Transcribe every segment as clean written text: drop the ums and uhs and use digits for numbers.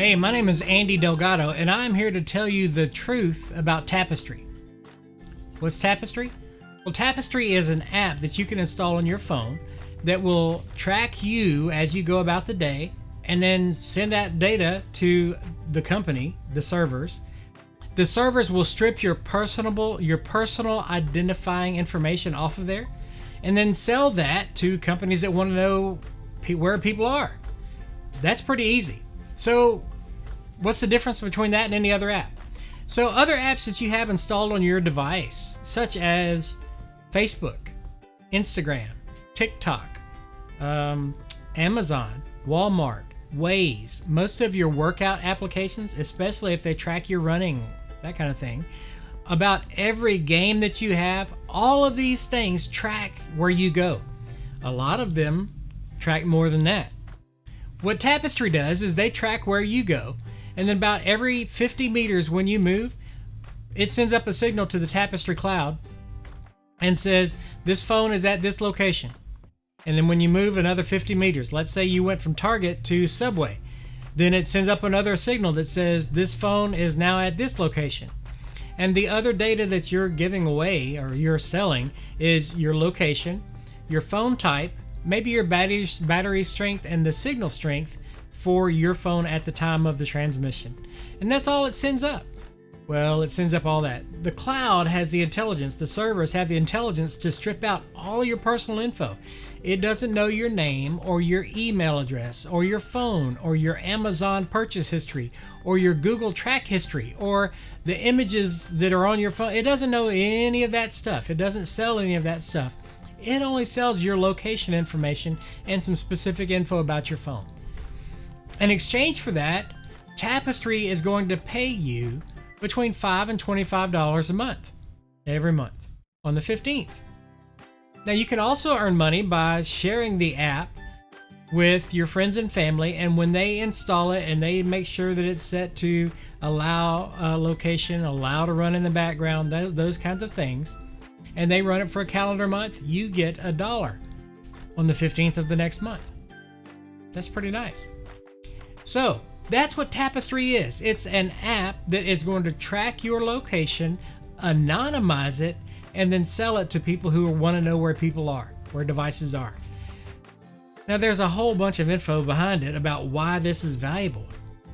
Hey, my name is Andy Delgado, and I'm here to tell you the truth about Tapestri. What's Tapestri? Well, Tapestri is an app that you can install on your phone that will track you as you go about the day and then send that data to the company, the servers. The servers will strip your personal identifying information off of there and then sell that to companies that want to know where people are. That's pretty easy. So what's the difference between that and any other app? So other apps that you have installed on your device, such as Facebook, Instagram, TikTok, Amazon, Walmart, Waze, most of your workout applications, especially if they track your running, that kind of thing, about every game that you have, all of these things track where you go. A lot of them track more than that. What Tapestri does is they track where you go, and then about every 50 meters when you move, it sends up a signal to the Tapestri cloud and says, this phone is at this location. And then when you move another 50 meters, let's say you went from Target to Subway, then it sends up another signal that says, this phone is now at this location. And the other data that you're giving away or you're selling is your location, your phone type, maybe your battery strength and the signal strength for your phone at the time of the transmission. And that's all it sends up. Well, it sends up all that. The cloud has the intelligence, the servers have the intelligence to strip out all your personal info. It doesn't know your name or your email address or your phone or your Amazon purchase history or your Google track history or the images that are on your phone. It doesn't know any of that stuff. It doesn't sell any of that stuff. It only sells your location information and some specific info about your phone. In exchange for that, Tapestri is going to pay you between $5 and $25 a month, every month, on the 15th. Now you can also earn money by sharing the app with your friends and family, and when they install it and they make sure that it's set to allow location, allow to run in the background, those kinds of things, and they run it for a calendar month, you get $1 on the 15th of the next month. That's pretty nice. So that's what Tapestri is. It's an app that is going to track your location, anonymize it, and then sell it to people who want to know where people are, where devices are. Now there's a whole bunch of info behind it about why this is valuable.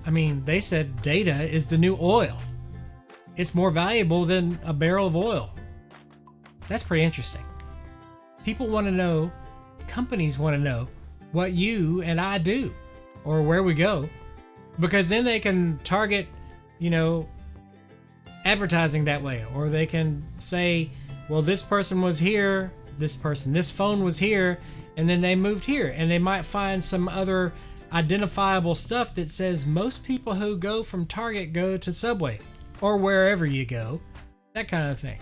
I mean, they said data is the new oil. It's more valuable than a barrel of oil. That's pretty interesting. People want to know, companies want to know what you and I do or where we go, because then they can target, advertising that way, or they can say, well, this person was here, this phone was here, and then they moved here, and they might find some other identifiable stuff that says most people who go from Target go to Subway or wherever you go, that kind of thing.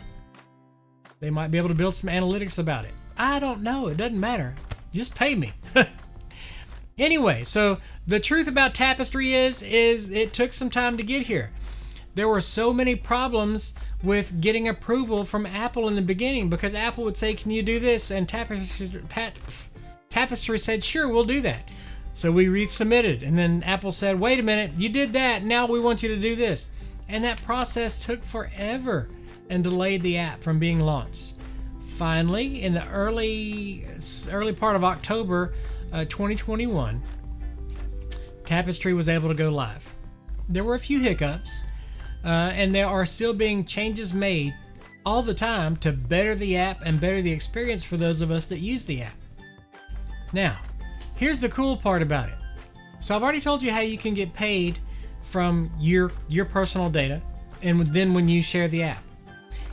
They might be able to build some analytics about it. I don't know. It doesn't matter. Just pay me. Anyway, so the truth about Tapestri is it took some time to get here. There were so many problems with getting approval from Apple in the beginning because Apple would say, can you do this? And Tapestri said, sure, we'll do that. So we resubmitted. And then Apple said, wait a minute, you did that. Now we want you to do this. And that process took forever and delayed the app from being launched. Finally, in the early part of October 2021, Tapestri was able to go live. There were a few hiccups, and there are still being changes made all the time to better the app and better the experience for those of us that use the app. Now, here's the cool part about it. So I've already told you how you can get paid from your personal data, and then when you share the app.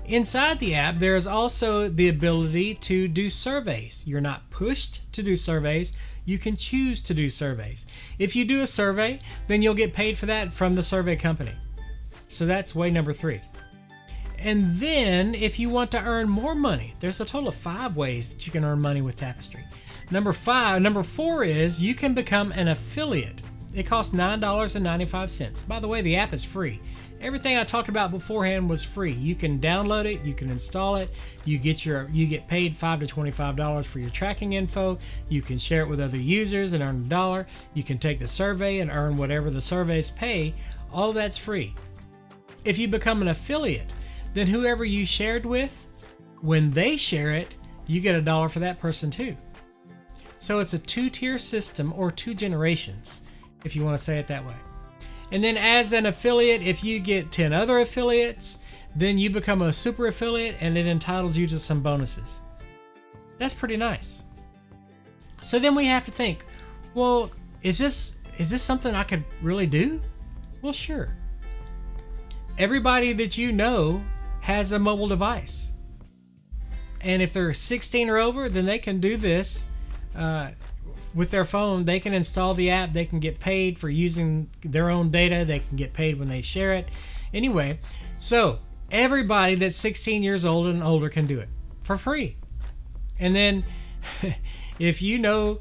Inside the app, there is also the ability to do surveys. You're not pushed to do surveys. You can choose to do surveys. If you do a survey, then you'll get paid for that from the survey company. So that's way number 3. And then if you want to earn more money, there's a total of 5 ways that you can earn money with Tapestri. Number 4 is you can become an affiliate. It costs $9.95. By the way, the app is free. Everything I talked about beforehand was free. You can download it, you can install it, you get paid $5 to $25 for your tracking info. You can share it with other users and earn $1. You can take the survey and earn whatever the surveys pay. All that's free. If you become an affiliate, then whoever you shared with, when they share it, you get $1 for that person too. So it's a 2-tier system, or 2 generations, if you want to say it that way. And then as an affiliate, if you get 10 other affiliates, then you become a super affiliate and it entitles you to some bonuses. That's pretty nice. So then we have to think, well, is this something I could really do? Well, sure. Everybody that you know has a mobile device. And if they're 16 or over, then they can do this with their phone. They can install the app. They can get paid for using their own data. They can get paid when they share it. Anyway, so everybody that's 16 years old and older can do it for free. And then if you know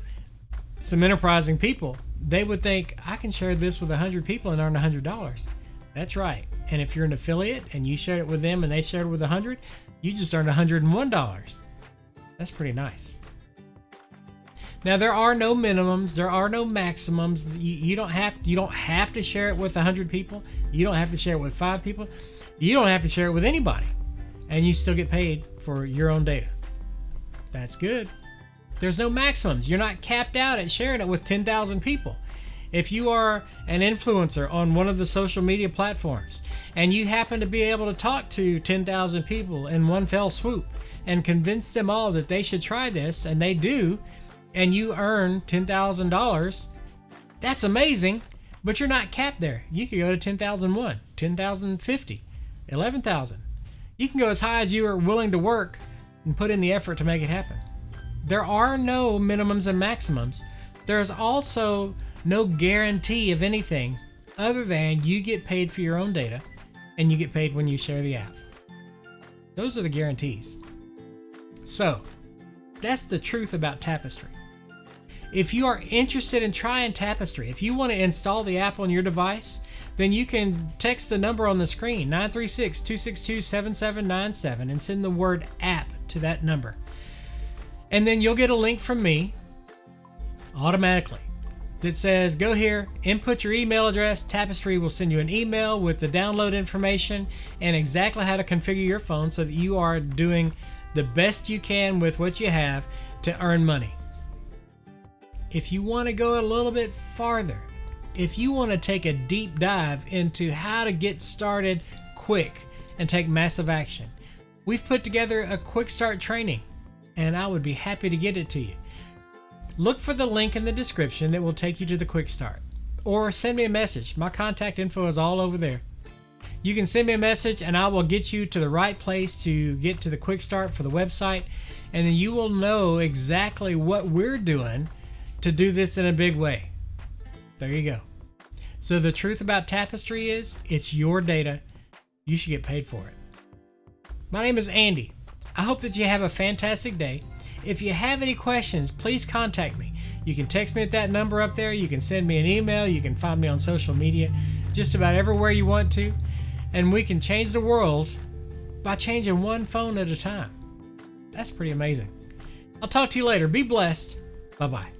some enterprising people, they would think, I can share this with 100 people and earn $100. That's right. And if you're an affiliate and you shared it with them and they shared it with 100, you just earned $101. That's pretty nice. Now, there are no minimums, there are no maximums. You don't have to share it with 100 people. You don't have to share it with 5 people. You don't have to share it with anybody, and you still get paid for your own data. That's good. There's no maximums. You're not capped out at sharing it with 10,000 people. If you are an influencer on one of the social media platforms and you happen to be able to talk to 10,000 people in one fell swoop and convince them all that they should try this, and they do, and you earn $10,000, that's amazing, but you're not capped there. You could go to 10,001, 10,050, 11,000. You can go as high as you are willing to work and put in the effort to make it happen. There are no minimums and maximums. There's also no guarantee of anything other than you get paid for your own data and you get paid when you share the app. Those are the guarantees. So, that's the truth about Tapestri. If you are interested in trying Tapestri, if you want to install the app on your device, then you can text the number on the screen, 936-262-7797, and send the word app to that number. And then you'll get a link from me automatically that says, go here, input your email address. Tapestri will send you an email with the download information and exactly how to configure your phone so that you are doing the best you can with what you have to earn money. If you want to go a little bit farther, if you want to take a deep dive into how to get started quick and take massive action, we've put together a quick start training, and I would be happy to get it to you. Look for the link in the description that will take you to the quick start, or send me a message. My contact info is all over there. You can send me a message and I will get you to the right place to get to the quick start for the website, and then you will know exactly what we're doing to do this in a big way. There you go. So the truth about Tapestri is, it's your data. You should get paid for it. My name is Andy. I hope that you have a fantastic day. If you have any questions, please contact me. You can text me at that number up there. You can send me an email. You can find me on social media, just about everywhere you want to. And we can change the world by changing one phone at a time. That's pretty amazing. I'll talk to you later. Be blessed. Bye-bye.